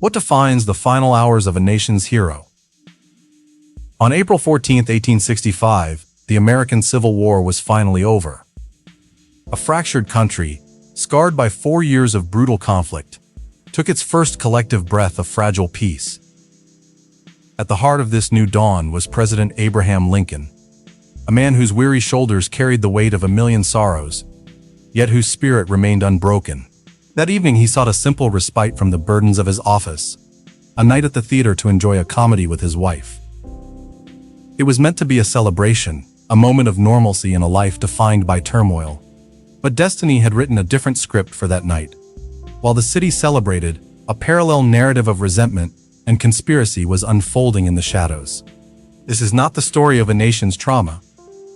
What defines the final hours of a nation's hero? On April 14, 1865, the American Civil War was finally over. A fractured country, scarred by 4 years of brutal conflict, took its first collective breath of fragile peace. At the heart of this new dawn was President Abraham Lincoln, a man whose weary shoulders carried the weight of a million sorrows, yet whose spirit remained unbroken. That evening he sought a simple respite from the burdens of his office, a night at the theater to enjoy a comedy with his wife. It was meant to be a celebration, a moment of normalcy in a life defined by turmoil. But destiny had written a different script for that night. While the city celebrated, a parallel narrative of resentment and conspiracy was unfolding in the shadows. This is not the story of a nation's trauma,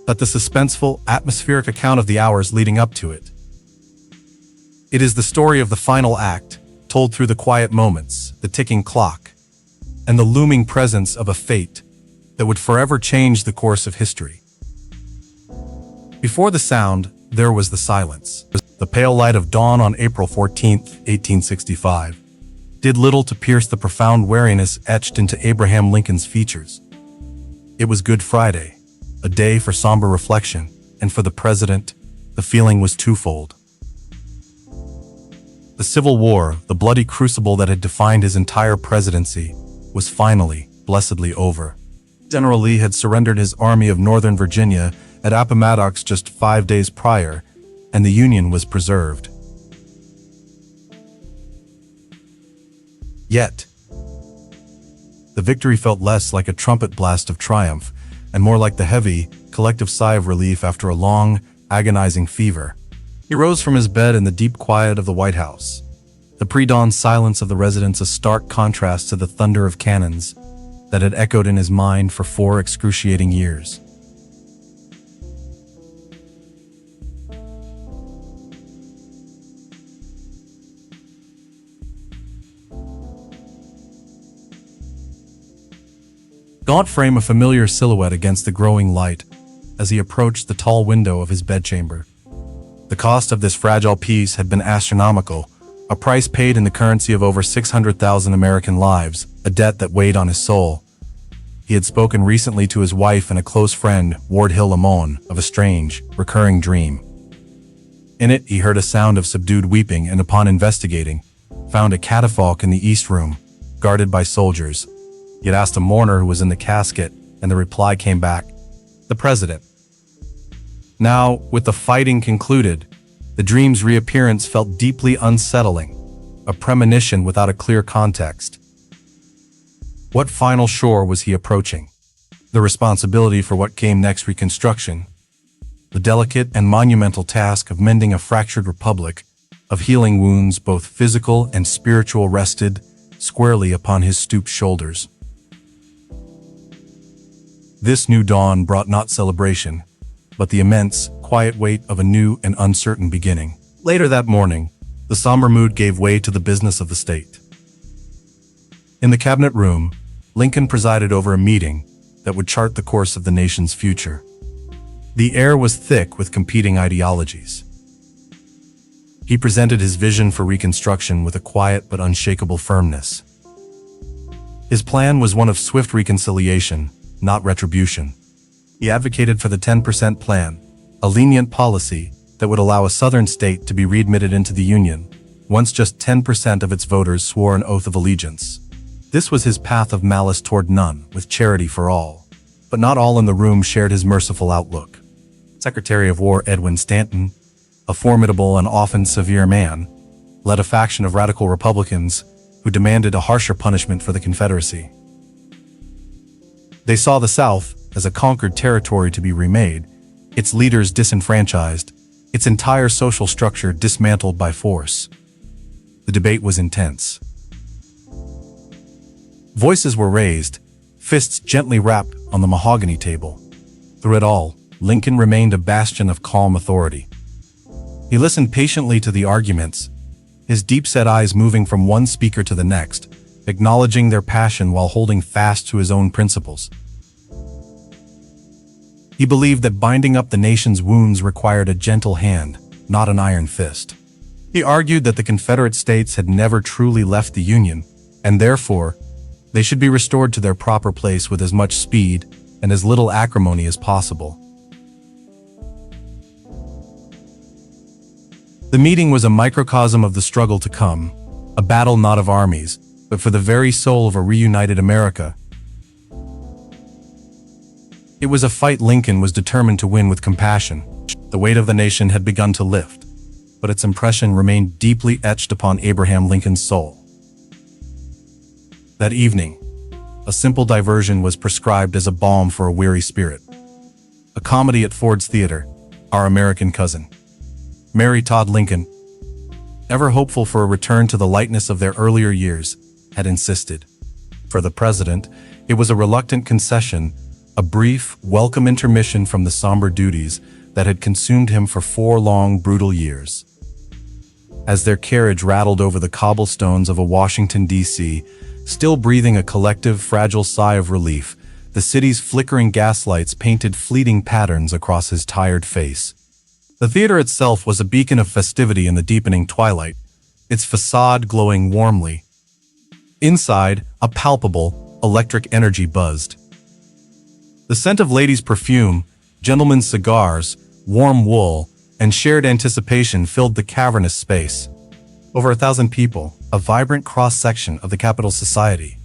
but the suspenseful, atmospheric account of the hours leading up to it. It is the story of the final act, told through the quiet moments, the ticking clock, and the looming presence of a fate that would forever change the course of history. Before the sound, there was the silence. The pale light of dawn on April 14, 1865, did little to pierce the profound weariness etched into Abraham Lincoln's features. It was Good Friday, a day for somber reflection, and for the president, the feeling was twofold. The Civil War, the bloody crucible that had defined his entire presidency, was finally, blessedly over. General Lee had surrendered his army of Northern Virginia at Appomattox just 5 days prior, and the Union was preserved. Yet, the victory felt less like a trumpet blast of triumph and more like the heavy, collective sigh of relief after a long, agonizing fever. He rose from his bed in the deep quiet of the White House, the pre-dawn silence of the residence a stark contrast to the thunder of cannons that had echoed in his mind for 4 excruciating years. Gaunt frame a familiar silhouette against the growing light as he approached the tall window of his bedchamber. The cost of this fragile piece had been astronomical, a price paid in the currency of over 600,000 American lives, a debt that weighed on his soul. He had spoken recently to his wife and a close friend, Ward Hill Lamon, of a strange, recurring dream. In it, he heard a sound of subdued weeping and upon investigating, found a catafalque in the East Room, guarded by soldiers. He had asked a mourner who was in the casket, and the reply came back, the president. Now, with the fighting concluded, the dream's reappearance felt deeply unsettling, a premonition without a clear context. What final shore was he approaching? The responsibility for what came next, reconstruction, the delicate and monumental task of mending a fractured republic, of healing wounds both physical and spiritual, rested squarely upon his stooped shoulders. This new dawn brought not celebration, but the immense, quiet weight of a new and uncertain beginning. Later that morning, the somber mood gave way to the business of the state. In the cabinet room, Lincoln presided over a meeting that would chart the course of the nation's future. The air was thick with competing ideologies. He presented his vision for Reconstruction with a quiet but unshakable firmness. His plan was one of swift reconciliation, not retribution. He advocated for the 10% plan, a lenient policy that would allow a southern state to be readmitted into the Union, once just 10% of its voters swore an oath of allegiance. This was his path of malice toward none, with charity for all. But not all in the room shared his merciful outlook. Secretary of War Edwin Stanton, a formidable and often severe man, led a faction of radical Republicans who demanded a harsher punishment for the Confederacy. They saw the South as a conquered territory to be remade, its leaders disenfranchised, its entire social structure dismantled by force. The debate was intense. Voices were raised, fists gently rapped on the mahogany table. Through it all, Lincoln remained a bastion of calm authority. He listened patiently to the arguments, his deep-set eyes moving from one speaker to the next, acknowledging their passion while holding fast to his own principles. He believed that binding up the nation's wounds required a gentle hand, not an iron fist. He argued that the Confederate States had never truly left the Union, and therefore, they should be restored to their proper place with as much speed and as little acrimony as possible. The meeting was a microcosm of the struggle to come, a battle not of armies, but for the very soul of a reunited America. It was a fight Lincoln was determined to win with compassion. The weight of the nation had begun to lift, but its impression remained deeply etched upon Abraham Lincoln's soul. That evening, a simple diversion was prescribed as a balm for a weary spirit. A comedy at Ford's Theater, Our American Cousin. Mary Todd Lincoln, ever hopeful for a return to the lightness of their earlier years, had insisted. For the president, it was a reluctant concession, a brief, welcome intermission from the somber duties that had consumed him for 4 long, brutal years. As their carriage rattled over the cobblestones of a Washington, D.C., still breathing a collective, fragile sigh of relief, the city's flickering gaslights painted fleeting patterns across his tired face. The theater itself was a beacon of festivity in the deepening twilight, its facade glowing warmly. Inside, a palpable, electric energy buzzed. The scent of ladies' perfume, gentlemen's cigars, warm wool, and shared anticipation filled the cavernous space. Over 1,000 people, a vibrant cross-section of the capital society,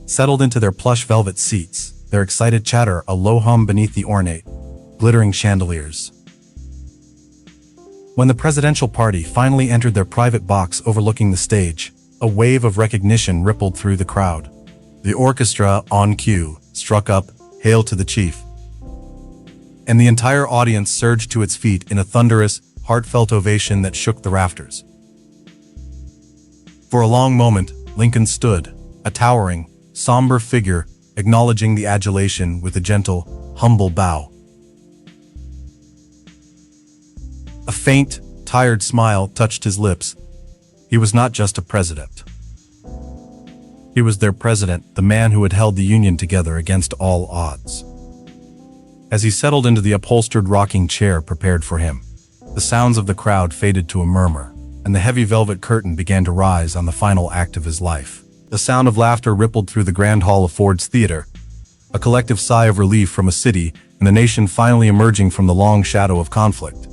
settled into their plush velvet seats, their excited chatter a low hum beneath the ornate, glittering chandeliers. When the presidential party finally entered their private box overlooking the stage, a wave of recognition rippled through the crowd. The orchestra, on cue, struck up "Hail to the Chief," and the entire audience surged to its feet in a thunderous, heartfelt ovation that shook the rafters. For a long moment, Lincoln stood, a towering, somber figure, acknowledging the adulation with a gentle, humble bow. A faint, tired smile touched his lips. He was not just a president. He was their president, the man who had held the Union together against all odds. As he settled into the upholstered rocking chair prepared for him, the sounds of the crowd faded to a murmur, and the heavy velvet curtain began to rise on the final act of his life. The sound of laughter rippled through the grand hall of Ford's Theater, a collective sigh of relief from a city and the nation finally emerging from the long shadow of conflict.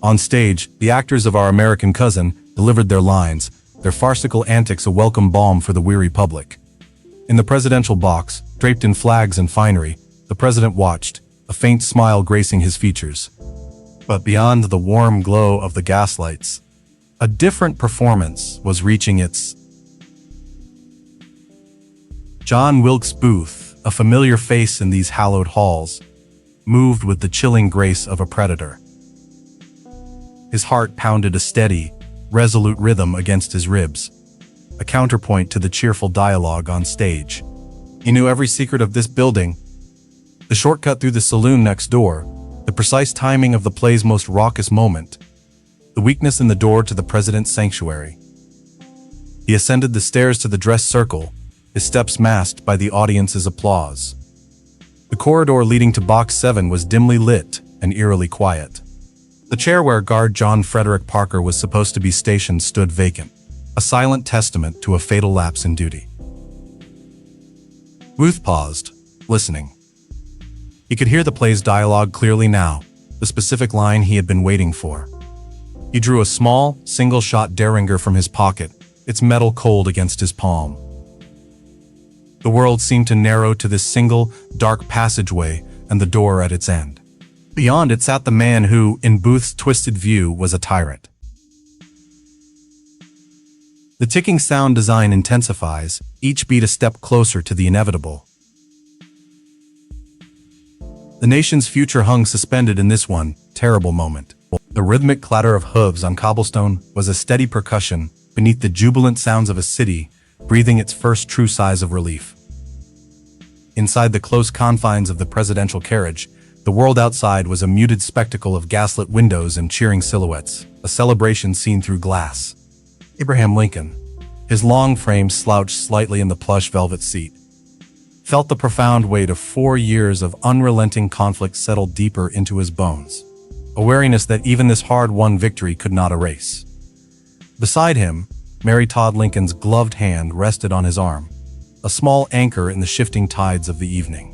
On stage, the actors of Our American Cousin delivered their lines, their farcical antics a welcome balm for the weary public. In the presidential box, draped in flags and finery, the president watched, a faint smile gracing his features. But beyond the warm glow of the gaslights, a different performance was reaching its. John Wilkes Booth, a familiar face in these hallowed halls, moved with the chilling grace of a predator. His heart pounded a steady, resolute rhythm against his ribs, a counterpoint to the cheerful dialogue on stage. He knew every secret of this building, the shortcut through the saloon next door, the precise timing of the play's most raucous moment, the weakness in the door to the president's sanctuary. He ascended the stairs to the dress circle, his steps masked by the audience's applause. The corridor leading to Box 7 was dimly lit and eerily quiet. The chair where guard John Frederick Parker was supposed to be stationed stood vacant, a silent testament to a fatal lapse in duty. Booth paused, listening. He could hear the play's dialogue clearly now, the specific line he had been waiting for. He drew a small, single-shot derringer from his pocket, its metal cold against his palm. The world seemed to narrow to this single, dark passageway and the door at its end. Beyond it sat the man who, in Booth's twisted view, was a tyrant. The ticking sound design intensifies, each beat a step closer to the inevitable. The nation's future hung suspended in this one terrible moment. The rhythmic clatter of hooves on cobblestone was a steady percussion beneath the jubilant sounds of a city breathing its first true sighs of relief. Inside the close confines of the presidential carriage, the world outside was a muted spectacle of gaslit windows and cheering silhouettes, a celebration seen through glass. Abraham Lincoln, his long frame slouched slightly in the plush velvet seat, felt the profound weight of 4 years of unrelenting conflict settle deeper into his bones, a wariness that even this hard-won victory could not erase. Beside him, Mary Todd Lincoln's gloved hand rested on his arm, a small anchor in the shifting tides of the evening.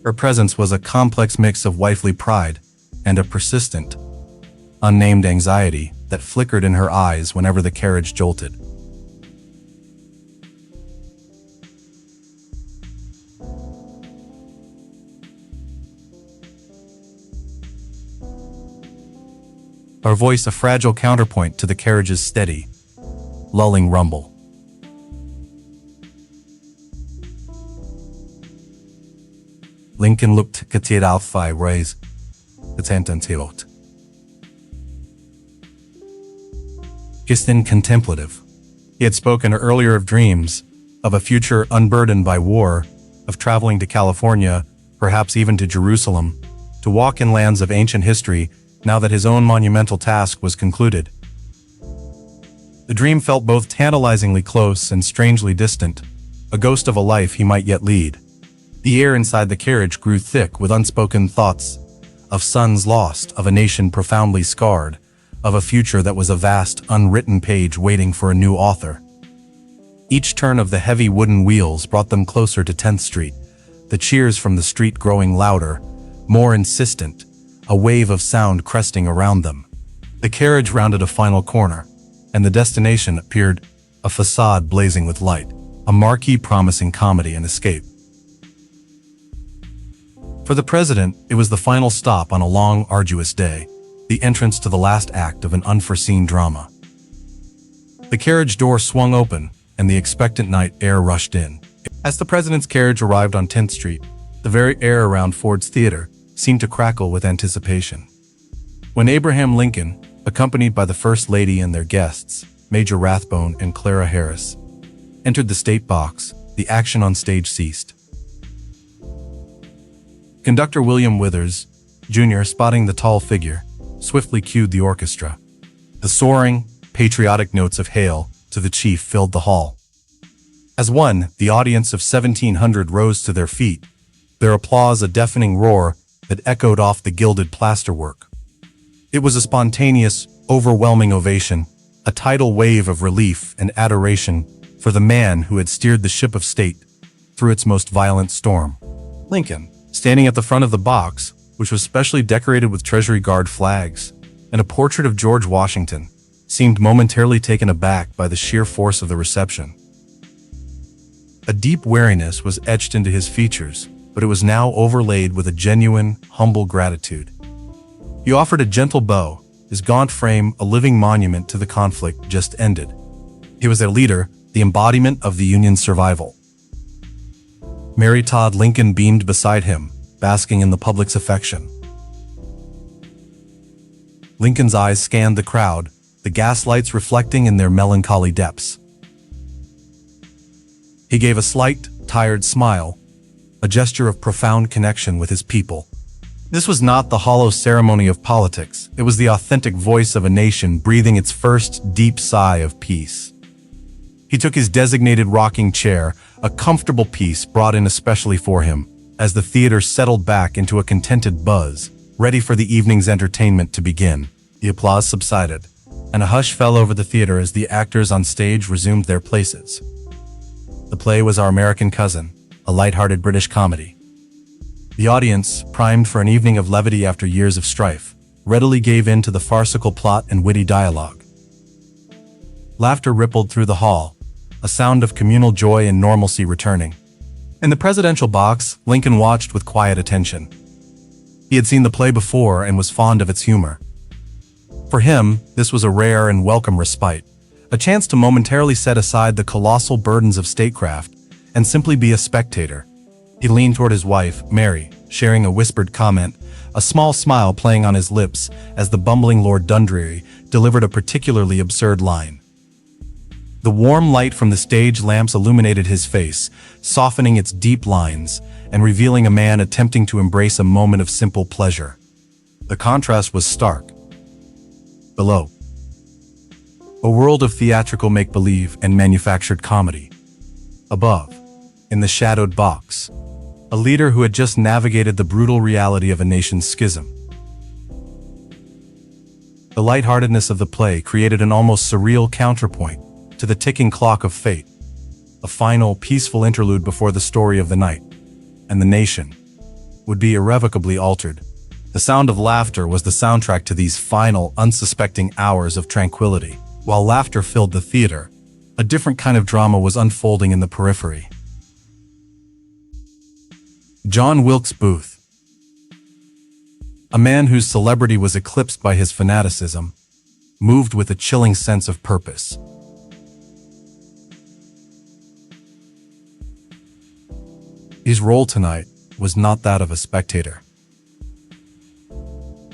Her presence was a complex mix of wifely pride and a persistent, unnamed anxiety that flickered in her eyes whenever the carriage jolted. Her voice a fragile counterpoint to the carriage's steady, lulling rumble. Lincoln looked katiralf I raise the tentantirot. Kistin contemplative. He had spoken earlier of dreams, of a future unburdened by war, of traveling to California, perhaps even to Jerusalem, to walk in lands of ancient history now that his own monumental task was concluded. The dream felt both tantalizingly close and strangely distant, a ghost of a life he might yet lead. The air inside the carriage grew thick with unspoken thoughts, of sons lost, of a nation profoundly scarred, of a future that was a vast, unwritten page waiting for a new author. Each turn of the heavy wooden wheels brought them closer to 10th Street, the cheers from the street growing louder, more insistent, a wave of sound cresting around them. The carriage rounded a final corner, and the destination appeared, a facade blazing with light, a marquee promising comedy and escape. For the president, it was the final stop on a long, arduous day, the entrance to the last act of an unforeseen drama. The carriage door swung open, and the expectant night air rushed in. As the president's carriage arrived on 10th Street, the very air around Ford's Theater seemed to crackle with anticipation. When Abraham Lincoln, accompanied by the First Lady and their guests, Major Rathbone and Clara Harris, entered the state box, the action on stage ceased. Conductor William Withers, Jr., spotting the tall figure, swiftly cued the orchestra. The soaring, patriotic notes of hail to the chief filled the hall. As one, the audience of 1,700 rose to their feet, their applause a deafening roar that echoed off the gilded plasterwork. It was a spontaneous, overwhelming ovation, a tidal wave of relief and adoration for the man who had steered the ship of state through its most violent storm. Lincoln, standing at the front of the box, which was specially decorated with Treasury Guard flags, and a portrait of George Washington, seemed momentarily taken aback by the sheer force of the reception. A deep wariness was etched into his features, but it was now overlaid with a genuine, humble gratitude. He offered a gentle bow, his gaunt frame a living monument to the conflict just ended. He was their leader, the embodiment of the Union's survival. Mary Todd Lincoln beamed beside him, basking in the public's affection. Lincoln's eyes scanned the crowd, the gaslights reflecting in their melancholy depths. He gave a slight, tired smile, a gesture of profound connection with his people. This was not the hollow ceremony of politics. It was the authentic voice of a nation breathing its first deep sigh of peace. He took his designated rocking chair, a comfortable piece brought in especially for him, as the theater settled back into a contented buzz, ready for the evening's entertainment to begin. The applause subsided, and a hush fell over the theater as the actors on stage resumed their places. The play was Our American Cousin, a light-hearted British comedy. The audience, primed for an evening of levity after years of strife, readily gave in to the farcical plot and witty dialogue. Laughter rippled through the hall, a sound of communal joy and normalcy returning. In the presidential box, Lincoln watched with quiet attention. He had seen the play before and was fond of its humor. For him, this was a rare and welcome respite, a chance to momentarily set aside the colossal burdens of statecraft and simply be a spectator. He leaned toward his wife, Mary, sharing a whispered comment, a small smile playing on his lips as the bumbling Lord Dundreary delivered a particularly absurd line. The warm light from the stage lamps illuminated his face, softening its deep lines and revealing a man attempting to embrace a moment of simple pleasure. The contrast was stark. Below, a world of theatrical make-believe and manufactured comedy. Above, in the shadowed box, a leader who had just navigated the brutal reality of a nation's schism. The lightheartedness of the play created an almost surreal counterpoint, to the ticking clock of fate, a final, peaceful interlude before the story of the night and the nation would be irrevocably altered. The sound of laughter was the soundtrack to these final, unsuspecting hours of tranquility. While laughter filled the theater, a different kind of drama was unfolding in the periphery. John Wilkes Booth, a man whose celebrity was eclipsed by his fanaticism, moved with a chilling sense of purpose. His role tonight was not that of a spectator.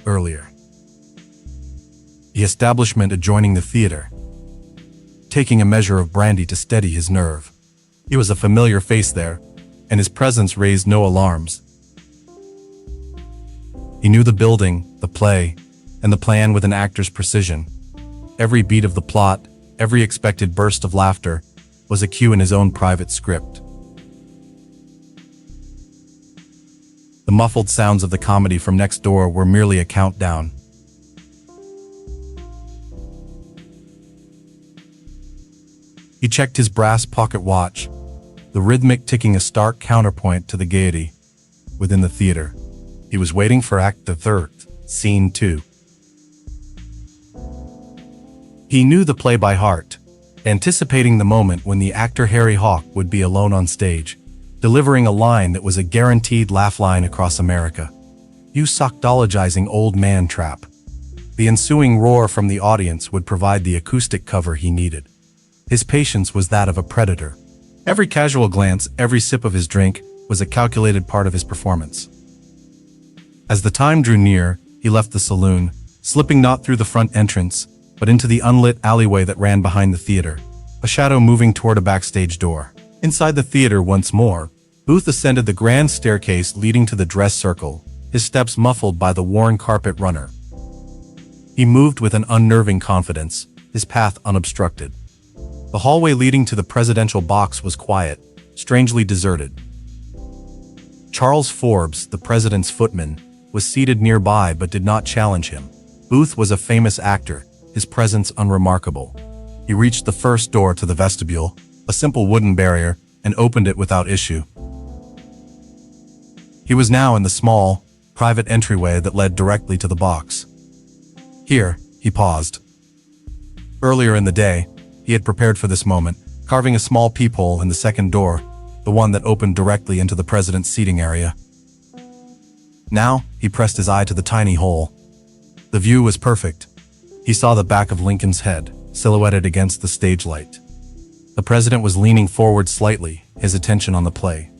Earlier, the establishment adjoining the theater, taking a measure of brandy to steady his nerve. He was a familiar face there, and his presence raised no alarms. He knew the building, the play, and the plan with an actor's precision. Every beat of the plot, every expected burst of laughter, was a cue in his own private script. The muffled sounds of the comedy from next door were merely a countdown. He checked his brass pocket watch, the rhythmic ticking a stark counterpoint to the gaiety within the theater. He was waiting for Act the Third, Scene 2. He knew the play by heart, anticipating the moment when the actor Harry Hawk would be alone on stage, delivering a line that was a guaranteed laugh line across America. "You sockdologizing old man trap." The ensuing roar from the audience would provide the acoustic cover he needed. His patience was that of a predator. Every casual glance, every sip of his drink, was a calculated part of his performance. As the time drew near, he left the saloon, slipping not through the front entrance, but into the unlit alleyway that ran behind the theater, a shadow moving toward a backstage door. Inside the theater once more, Booth ascended the grand staircase leading to the dress circle, his steps muffled by the worn carpet runner. He moved with an unnerving confidence, his path unobstructed. The hallway leading to the presidential box was quiet, strangely deserted. Charles Forbes, the president's footman, was seated nearby but did not challenge him. Booth was a famous actor, his presence unremarkable. He reached the first door to the vestibule, a simple wooden barrier, and opened it without issue. He was now in the small, private entryway that led directly to the box. Here, he paused. Earlier in the day, he had prepared for this moment, carving a small peephole in the second door, the one that opened directly into the president's seating area. Now, he pressed his eye to the tiny hole. The view was perfect. He saw the back of Lincoln's head, silhouetted against the stage light. The president was leaning forward slightly, his attention on the play.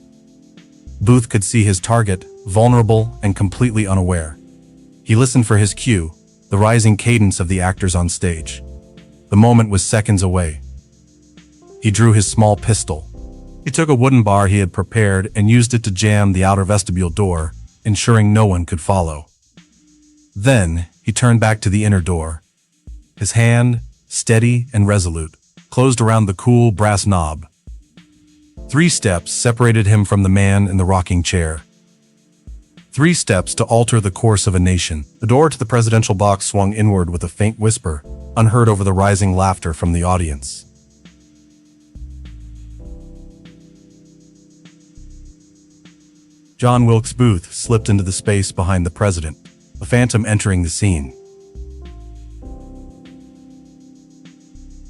Booth could see his target, vulnerable and completely unaware. He listened for his cue, the rising cadence of the actors on stage. The moment was seconds away. He drew his small pistol. He took a wooden bar he had prepared and used it to jam the outer vestibule door, ensuring no one could follow. Then, he turned back to the inner door. His hand, steady and resolute, closed around the cool brass knob. 3 steps separated him from the man in the rocking chair. 3 steps to alter the course of a nation. The door to the presidential box swung inward with a faint whisper, unheard over the rising laughter from the audience. John Wilkes Booth slipped into the space behind the president, a phantom entering the scene.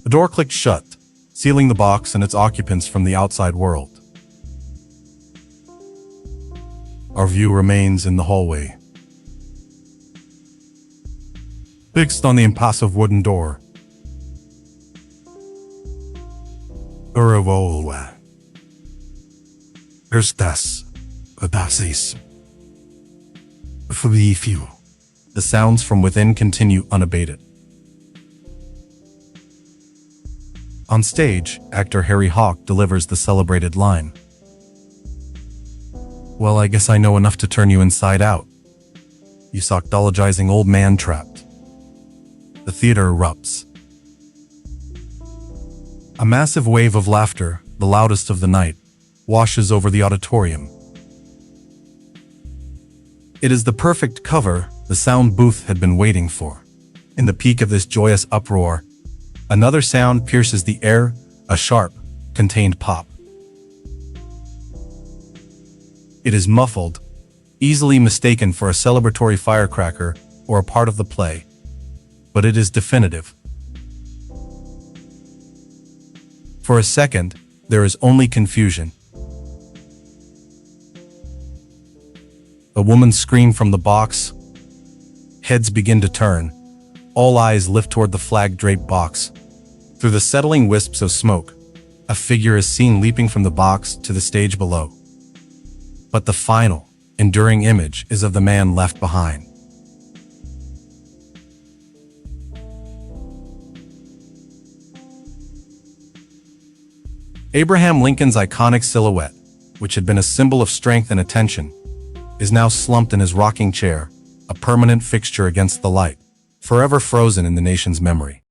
The door clicked shut, sealing the box and its occupants from the outside world. Our view remains in the hallway, fixed on the impassive wooden door. Uravolwa. Erstas. Abasis. Few. The sounds from within continue unabated. On stage, actor Harry Hawk delivers the celebrated line. "Well, I guess I know enough to turn you inside out. You sockdologizing old man trapped." The theater erupts. A massive wave of laughter, the loudest of the night, washes over the auditorium. It is the perfect cover, the sound Booth had been waiting for. In the peak of this joyous uproar, Another sound pierces the air, a sharp, contained pop. It is muffled, easily mistaken for a celebratory firecracker or a part of the play, but it is definitive. For a second, there is only confusion. A woman's scream from the box. Heads begin to turn. All eyes lift toward the flag-draped box. Through the settling wisps of smoke, a figure is seen leaping from the box to the stage below. But the final, enduring image is of the man left behind. Abraham Lincoln's iconic silhouette, which had been a symbol of strength and attention, is now slumped in his rocking chair, a permanent fixture against the light, forever frozen in the nation's memory.